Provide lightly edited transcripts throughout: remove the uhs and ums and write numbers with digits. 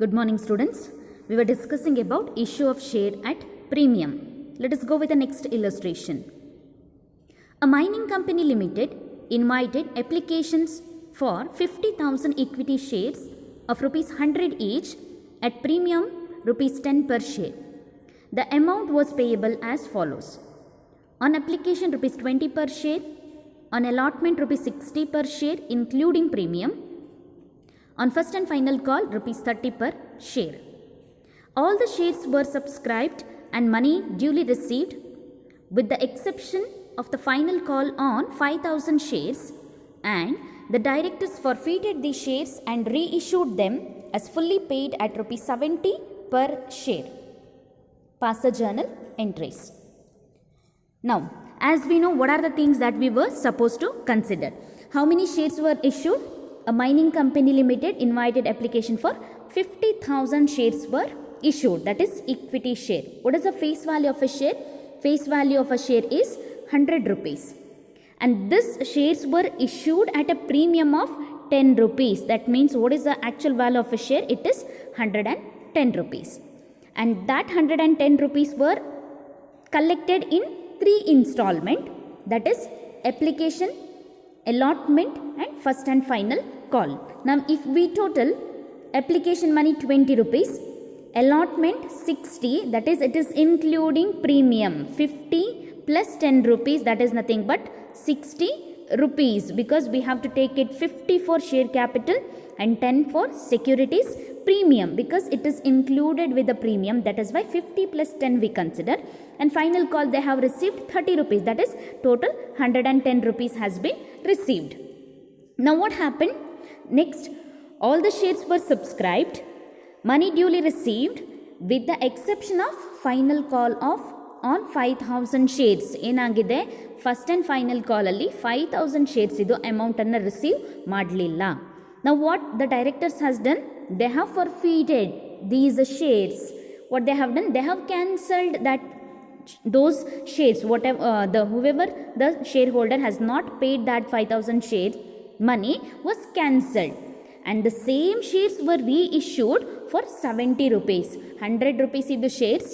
Good morning, students. We were discussing about issue of share at premium. Let us go with the next illustration. A mining company limited invited applications for 50,000 equity shares of rupees 100 each at premium rupees 10 per share. The amount was payable as follows. On application rupees 20 per share, on allotment rupees 60 per share including premium, on first and final call rupees 30 per share. All the shares were subscribed and money duly received with the exception of the final call on 5,000 shares, and the directors forfeited the shares and reissued them as fully paid at rupees 70 per share. Pass the journal entries. Now, as we know, what are the things that we were supposed to consider? How many shares were issued? A mining company limited invited application for 50,000 shares were issued, that is equity share. What is the face value of a share? Face value of a share is 100 rupees. And this shares were issued at a premium of 10 rupees. That means what is the actual value of a share? It is 110 rupees. And that 110 rupees were collected in 3 installment, that is application, allotment and first and final call. Now if we total application money 20 rupees, allotment 60, that is it is including premium 50 plus 10 rupees, that is nothing but 60 rupees, because we have to take it 50 for share capital and 10 for securities premium, because it is included with the premium, that is why 50 plus 10 we consider. And final call they have received 30 rupees, that is total 110 rupees has been received. Now what happened? Next, all the shares were subscribed, money duly received with the exception of final call of on 5,000 shares. ಏನಾಗಿದೆ, first and final ಕಾಲಲ್ಲಿ 5,000 shares ಇದು ಅಮೌಂಟನ್ನು receive ಮಾಡಲಿಲ್ಲ. Now what the directors has done? They have forfeited these shares. What they have done? They have cancelled that those shares. Whoever the shareholder has not paid that 5,000 shares money was cancelled, and the same shares were reissued for 70 rupees. 100 rupees ಇದು shares,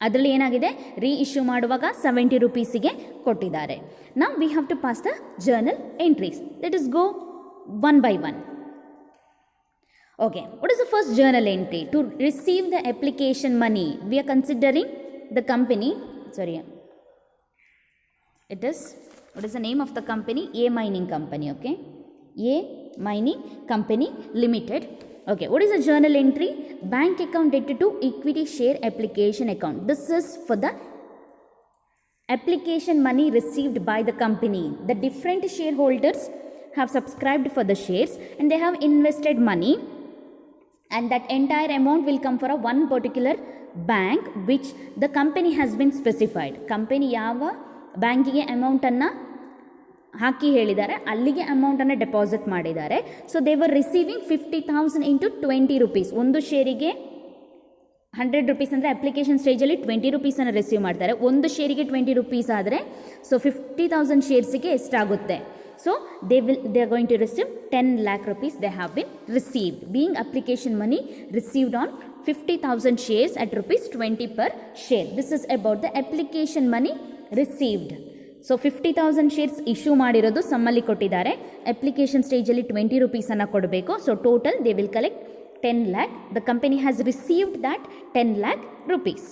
ಅದರಲ್ಲಿ ಏನಾಗಿದೆ, reissue ಮಾಡುವಾಗ 70 ರುಪೀಸಿಗೆ ಕೊಟ್ಟಿದ್ದಾರೆ. Now we have to pass the journal entries. Let us go one by one. Okay, what is the first journal entry? To receive the application money, we are considering the company, what is the name of the company? A Mining Company, okay? A Mining Company Limited. Okay, what is the journal entry? Bank account dated to equity share application account. This is for the application money received by the company. The different shareholders have subscribed for the shares and they have invested money, and that entire amount will come for a one particular bank which the company has been specified. Company ಯಾವ ಬ್ಯಾಂಕಿಗೆ ಅಮೌಂಟನ್ನು ಹಾಕಿ ಹೇಳಿದ್ದಾರೆ ಅಲ್ಲಿಗೆ ಅಮೌಂಟನ್ನು deposit ಮಾಡಿದ್ದಾರೆ. So they were receiving 50,000 into 20 rupees. ಒಂದು ಶೇರಿಗೆ 100 rupees ಅಂದರೆ application ಸ್ಟೇಜಲ್ಲಿ 20 rupeesನ್ನು ರಿಸೀವ್ ಮಾಡ್ತಾರೆ. ಒಂದು ಶೇರಿಗೆ 20 rupees ಆದರೆ ಸೊ 50,000 ಶೇರ್ಸಿಗೆ ಎಷ್ಟಾಗುತ್ತೆ? So they are going to receive 10 lakh rupees they have been received, being application money received on 50,000 shares at rupees 20 per share. This is about the application money received. So 50,000 shares issue ಮಾಡಿರೋದು ಸಮ್ಮಲ್ಲಿ ಕೊಟ್ಟಿದ್ದಾರೆ, application ಸ್ಟೇಜಲ್ಲಿ 20 rupeesನ್ನು ಕೊಡಬೇಕು. So total they will collect 10 lakh. The company has received that 10 lakh rupees.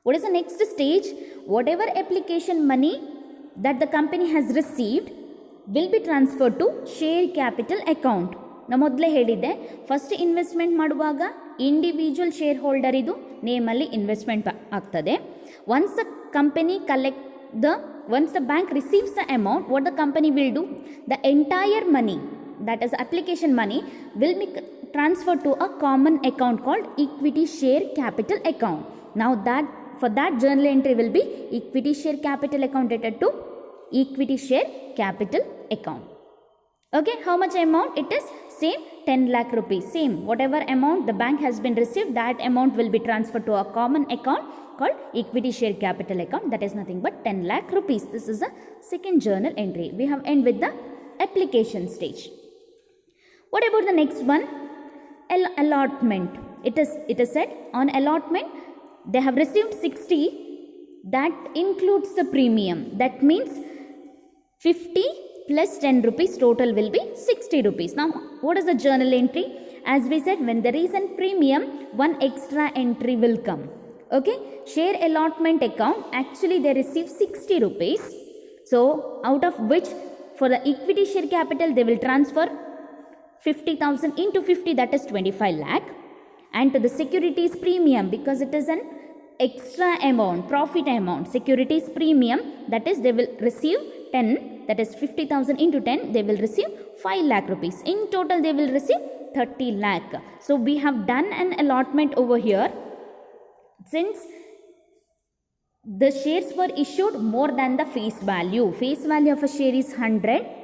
What is the next stage? Whatever application money that the company has received will be transferred to share capital account. ನಾನು ಮೊದಲೇ ಹೇಳಿದ್ದೆ, first investment ಮಾಡುವಾಗ individual share holder ಇದು ನೇಮಲ್ಲಿ investment ಆಗ್ತದೆ. Once the company once the bank receives the amount, what the company will do? The entire money, that is application money, will be transferred to a common account called equity share capital account. Now for that journal entry will be equity share capital account dated to equity share capital account. Okay, how much amount? It is same 10 lakh rupees. Same, whatever amount the bank has been received, that amount will be transferred to a common account called equity share capital account. That is nothing but 10 lakh rupees. This is the second journal entry. We have end with the application stage. What about the next one? Allotment. It is said on allotment they have received 60. That includes the premium. That means 50 plus 10 rupees total will be 60 rupees. Now what is the journal entry? As we said, when there is a premium, one extra entry will come. Okay, share allotment account, actually they receive 60 rupees. So out of which for the equity share capital they will transfer 50,000 into 50, that is 25 lakh. And to the securities premium, because it is an extra amount, profit amount, securities premium, that is they will receive 10, that is 50,000 into 10, they will receive 5 lakh rupees. In total they will receive 30 lakh. So we have done an allotment over here. Since the shares were issued more than the face value of a share is 100,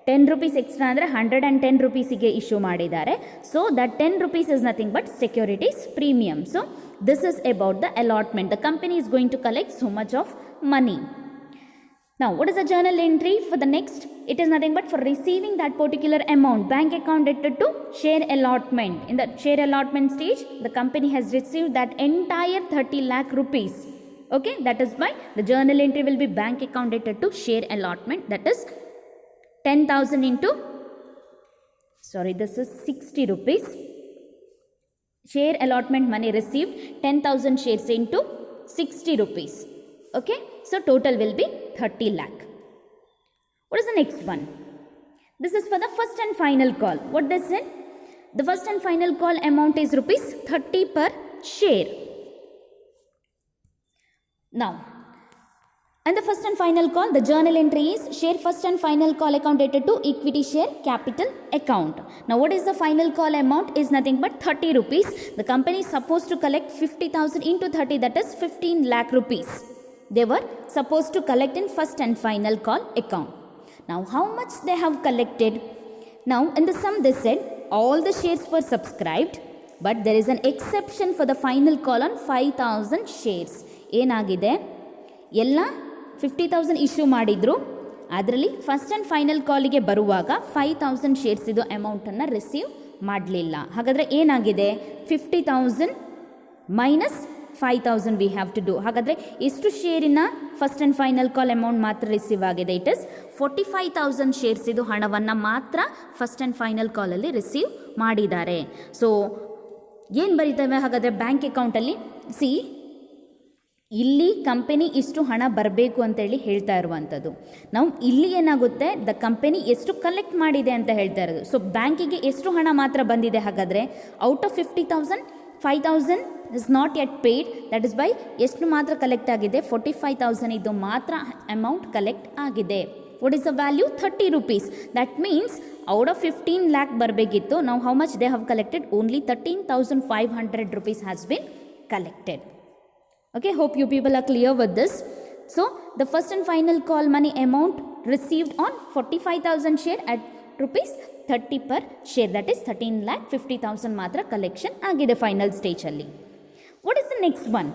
10 rupees extra andre 110 rupees ಗೆ issue ಮಾಡಿದ್ದಾರೆ. So that 10 rupees is nothing but securities premium. So this is about the allotment. The company is going to collect so much of money. Now what is the journal entry for the next? It is nothing but for receiving that particular amount, bank account dated to share allotment. In the share allotment stage, the company has received that entire 30 lakh rupees. Okay, that is why the journal entry will be bank account dated to share allotment, that is 10,000 into, sorry, this is 60 rupees. Share allotment money received 10,000 shares into 60 rupees. Okay, so total will be 30 lakh. What is the next one? This is for the first and final call. What they said? The first and final call amount is rupees 30 per share. Now, and the first and final call, the journal entry is share first and final call account dated to equity share capital account. Now what is the final call amount? Is nothing but 30 rupees. The company is supposed to collect 50,000 into 30, that is 15 lakh rupees. They were supposed to collect in first and final call account. Now how much they have collected? Now in the sum they said all the shares were subscribed, but there is an exception for the final call on 5,000 shares. ಏನಾಗಿದೆ, ಎಲ್ಲ 50,000 issue ಮಾಡಿದ್ರು, ಅದರಲ್ಲಿ first and final ಕಾಲಿಗೆ ಬರುವಾಗ 5,000 shares ಇದು ಅಮೌಂಟನ್ನು receive ಮಾಡಲಿಲ್ಲ. ಹಾಗಾದರೆ ಏನಾಗಿದೆ, 50,000 minus 5,000 we have to do. ಹಾಗಾದರೆ ಎಷ್ಟು ಶೇರಿನ first and final call amount ಮಾತ್ರ ರಿಸೀವ್ ಆಗಿದೆ? ಇಟ್ ಇಸ್ 45,000 ಶೇರ್ಸ್ ಇದು ಹಣವನ್ನು ಮಾತ್ರ ಫಸ್ಟ್ ಆ್ಯಂಡ್ ಫೈನಲ್ ಕಾಲಲ್ಲಿ ರಿಸೀವ್ ಮಾಡಿದ್ದಾರೆ. ಸೊ ಏನು ಬರೀತೇವೆ ಹಾಗಾದರೆ ಬ್ಯಾಂಕ್ ಅಕೌಂಟಲ್ಲಿ? ಸಿ, ಇಲ್ಲಿ ಕಂಪನಿ ಇಷ್ಟು ಹಣ ಬರಬೇಕು ಅಂತೇಳಿ ಹೇಳ್ತಾ ಇರುವಂಥದ್ದು. ನಾವು ಇಲ್ಲಿ ಏನಾಗುತ್ತೆ, ದ ಕಂಪನಿ ಎಷ್ಟು ಕಲೆಕ್ಟ್ ಮಾಡಿದೆ ಅಂತ ಹೇಳ್ತಾ ಇರೋದು. ಸೊ ಬ್ಯಾಂಕಿಗೆ ಎಷ್ಟು ಹಣ ಮಾತ್ರ ಬಂದಿದೆ ಹಾಗಾದರೆ? Out of 50,000, 5,000 is not yet paid. That is by ಎಷ್ಟು ಮಾತ್ರ ಕಲೆಕ್ಟ್ ಆಗಿದೆ? 45,000 ಇದು ಮಾತ್ರ ಅಮೌಂಟ್ ಕಲೆಕ್ಟ್ ಆಗಿದೆ. What is the value? 30 rupees. That means out of 15 lakh ಬರಬೇಕಿತ್ತು. ನಾವು how much they have collected? Only 13,500 rupees has been collected. Okay, hope you people are clear with this. So the first and final call money amount received on 45,000 share at rupees 30 per share, that is 13,50,000 ಮಾತ್ರ collection ಆಗಿದೆ final ಸ್ಟೇಜಲ್ಲಿ. What is the next one?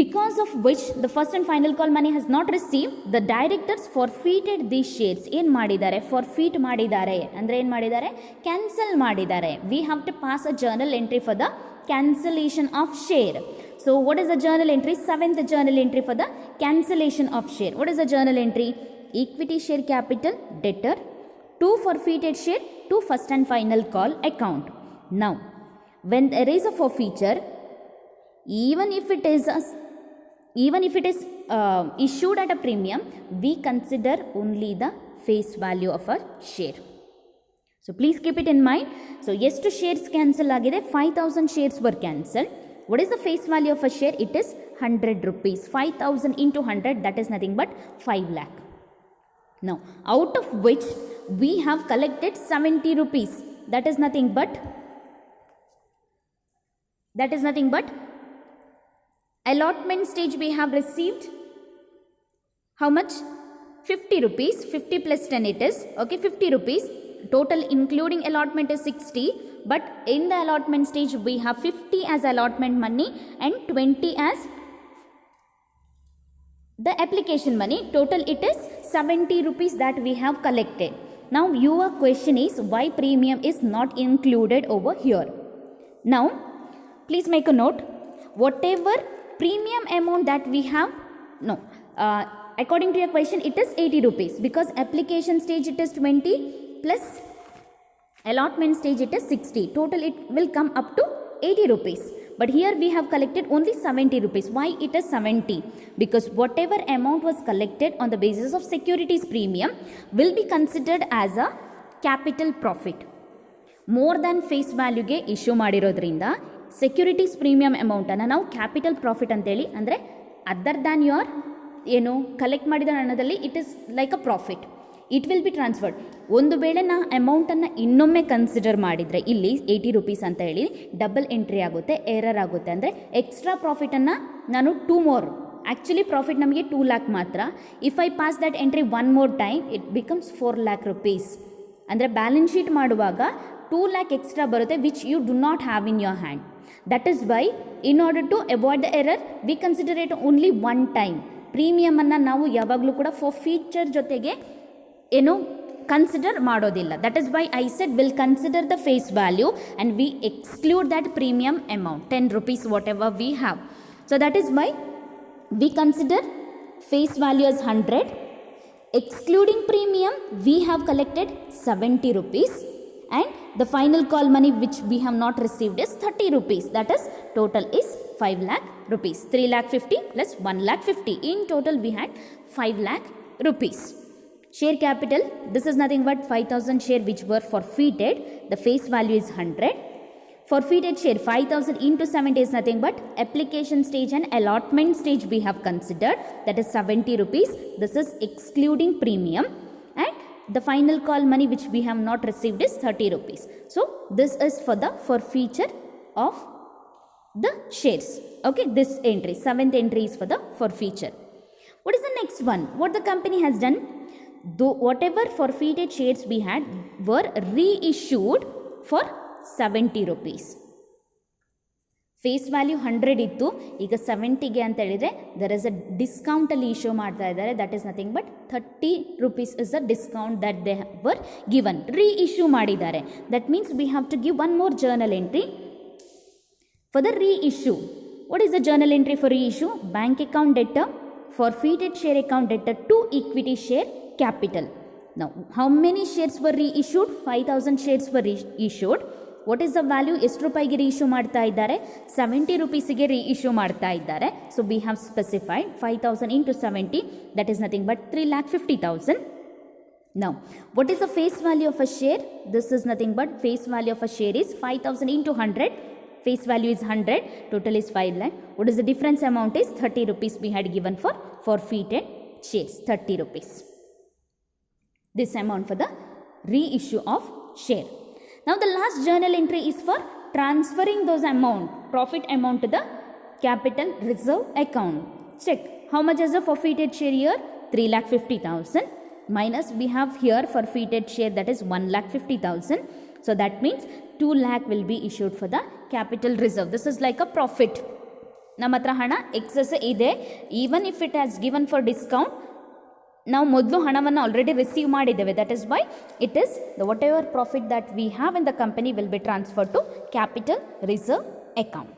Because of which the first and final call money has not received, the directors forfeited these shares. ಏನು ಮಾಡಿದ್ದಾರೆ? ಫಾರ್ಫೀಟ್ ಮಾಡಿದ್ದಾರೆ. ಅಂದರೆ ಏನು ಮಾಡಿದ್ದಾರೆ? Cancel ಮಾಡಿದ್ದಾರೆ. We have to pass a journal entry for the cancellation of share. So what is the journal entry? Seventh journal entry for the cancellation of share. What is the journal entry? Equity share capital debtor to forfeited share to first and final call account. Now when there is a forfeiture, even if it is issued at a premium, we consider only the face value of a share. So please keep it in mind. So ಎಷ್ಟು shares cancel ಆಗಿದೆ? 5,000 shares were cancelled. What is the face value of a share? It is 100 rupees. 5,000 into 100, that is nothing but 5 lakh. Now out of which we have collected 70 rupees. That is nothing but allotment stage we have received how much? 50 rupees. 50 plus 10 it is. Okay, 50 rupees. Total including allotment is 60, but in the allotment stage we have 50 as allotment money and 20 as the application money. Total it is 70 rupees that we have collected. Now your question is why premium is not included over here. Now please make a note, whatever premium amount that we have, no, according to your question it is 80 rupees because application stage it is 20 plus allotment stage it is 60. Total it will come up to 80 rupees. But here we have collected only 70 rupees. Why it is 70? Because whatever amount was collected on the basis of securities premium will be considered as a capital profit. More than face value ಗೆ issue ಮಾಡಿರೋದ್ರಿಂದ securities premium ಅಮೌಂಟನ್ನು ನಾವು capital profit ಅಂತೇಳಿ, ಅಂದರೆ other than your ಏನು collect ಮಾಡಿದ ಹಣದಲ್ಲಿ it is like a profit, it will be transferred. ಒಂದು ವೇಳೆ ನಾ ಅಮೌಂಟನ್ನು ಇನ್ನೊಮ್ಮೆ ಕನ್ಸಿಡರ್ ಮಾಡಿದರೆ ಇಲ್ಲಿ 80 rupees ಅಂತ ಹೇಳಿ ಡಬಲ್ ಎಂಟ್ರಿ ಆಗುತ್ತೆ, ಎರರ್ ಆಗುತ್ತೆ. ಅಂದರೆ ಎಕ್ಸ್ಟ್ರಾ ಪ್ರಾಫಿಟನ್ನು ನಾನು 2 more, ಆ್ಯಕ್ಚುಲಿ ಪ್ರಾಫಿಟ್ ನಮಗೆ 2 lakh ಮಾತ್ರ. If I pass that entry 1 more time it becomes 4 lakh rupees. ಅಂದರೆ ಬ್ಯಾಲೆನ್ಸ್ ಶೀಟ್ ಮಾಡುವಾಗ 2 lakh ಎಕ್ಸ್ಟ್ರಾ ಬರುತ್ತೆ which you do not have in your hand. That is why in order to avoid the error we consider it only 1 time. ಪ್ರೀಮಿಯಮನ್ನು ನಾವು ಯಾವಾಗಲೂ ಕೂಡ for feature ಜೊತೆಗೆ ಏನು consider ಮಾಡೋದಿಲ್ಲ. That is why I said will consider the face value and V exclude that premium amount 10 rupees whatever we have. So that is why we consider face value as 100. Excluding premium we have collected 70 rupees and the final call money which we have not received is 30 rupees. That is total is 5 lakh rupees. 3 lakh 50 plus 1 lakh 50. In total we had 5 lakh rupees. Share capital, this is nothing but 5,000 share which were forfeited. The face value is 100. Forfeited share 5,000 into 70 is nothing but application stage and allotment stage we have considered, that is 70 rupees. This is excluding premium, and the final call money which we have not received is 30 rupees. So this is for the forfeiture of the shares. Okay, this entry, 7th entry is for the forfeiture. What is the next one? What the company has done? Though whatever forfeited shares we had were reissued for 70 rupees. Face value 100 ಇತ್ತು, ಈಗ 70ಗೆ ಅಂತ ಹೇಳಿದರೆ there is a ಡಿಸ್ಕೌಂಟಲ್ಲಿ issue ಮಾಡ್ತಾ ಇದ್ದಾರೆ. That is nothing but 30 rupees is a discount that they were given. Reissue ಮಾಡಿದ್ದಾರೆ. That means we have to give one more journal entry for the reissue. What is the journal entry for reissue? Bank account debtor, forfeited share account debtor to equity share capital. Now how many shares were reissued? 5,000 shares were reissued. What is the value? ಎಷ್ಟು ರೂಪಾಯಿಗೆ reissue ಮಾಡ್ತಾ ಇದ್ದಾರೆ? 70 rupeesಗೆ reissue ಮಾಡ್ತಾ ಇದ್ದಾರೆ. So we have specified 5,000 into 70, that is nothing but 3,50,000. Now what is the face value of a share? This is nothing but face value of a share is 5,000 into 100. Face value is 100, total is 5 lakh. What is the difference amount is 30 rupees we had given for forfeited shares, 30 rupees. This amount for the reissue of share. Now the last journal entry is for transferring those amount, profit amount to the capital reserve account. Check how much is the forfeited share here? 3,50,000 minus we have here forfeited share, that is 1,50,000. So that means 2 lakh will be issued for the capital reserve. This is like a profit. ನಮ್ಮ ಹತ್ರ ಹಣ excess ಇದೆ, even if it has given for discount, ನಾವು ಮೊದಲು ಹಣವನ್ನು already receive ಮಾಡಿದ್ದೇವೆ. That is why it is the whatever profit that we have in the company will be transfer to capital reserve account.